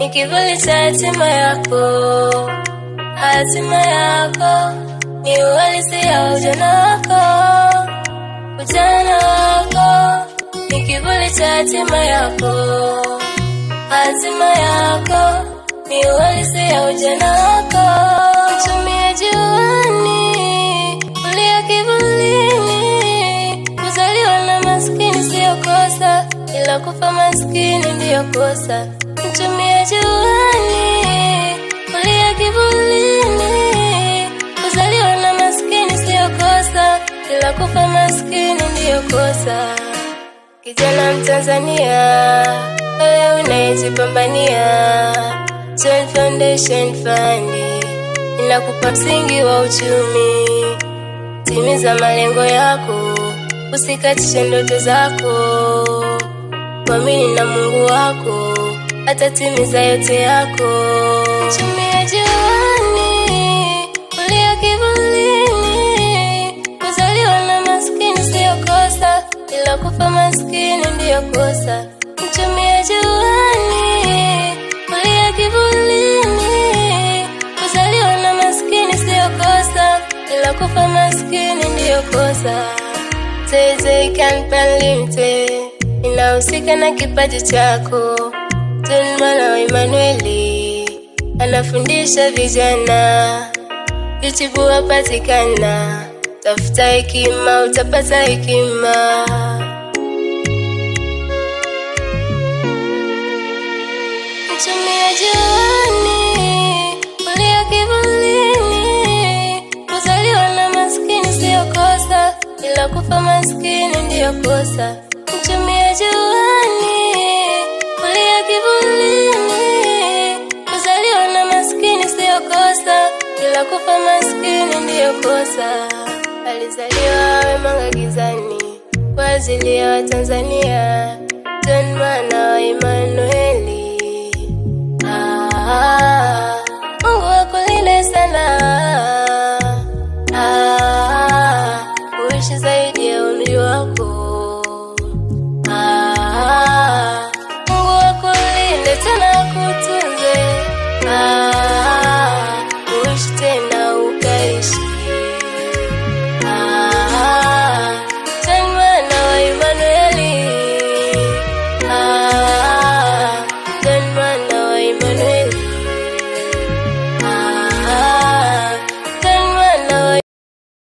ni kivuli cha hatima yako. Hatima yako ni uhalisia wa ujana wako. Ujana wako ni kivuli cha hatima yako. Hatima yako ni uhalisia wa ujana wako. Tumia juani, kulia kivulini. Kuzaliwa na maskini sio kosa, ila kufa maskini ndiyo kosa. Tumia juani, kulia kivulini. Kuzaliwa na maskini sio kosa, ila kufa maskini ndiyo kosa. Kijana Mtanzania, wewe unayejipambania, John Foundation Fund inakupa msingi wa uchumi. Timiza malengo yako, usikatishe ndoto zako. Kuamini na Mungu wako, atatimiza yote yako. Tumia juani, kulia kivulini. Kuzaliwa na maskini sio kosa, ila kufa maskini ndiyo kosa. Tumia juani, kulia kivulini. Kuzaliwa na maskini sio kosa, ila kufa maskini ndiyo kosa. Zeze Company Limited inahusika na kipaji chako. John Mwana wa Emmanuel anafundisha vijana, YouTube wapatikana. Tafuta hekima, utapata hekima. Tumia juani, kulia kivulini. Kuzaliwa na maskini sio kosa, ila kufa maskini ndiyo kosa. Tumia juani, kulia kivulini. Kuzaliwa na maskini sio kosa, ila kufa maskini ndiyo kosa. Alizaliwa wema gizani kwa ajili ya Watanzania. John Mwana wa Emmanuel.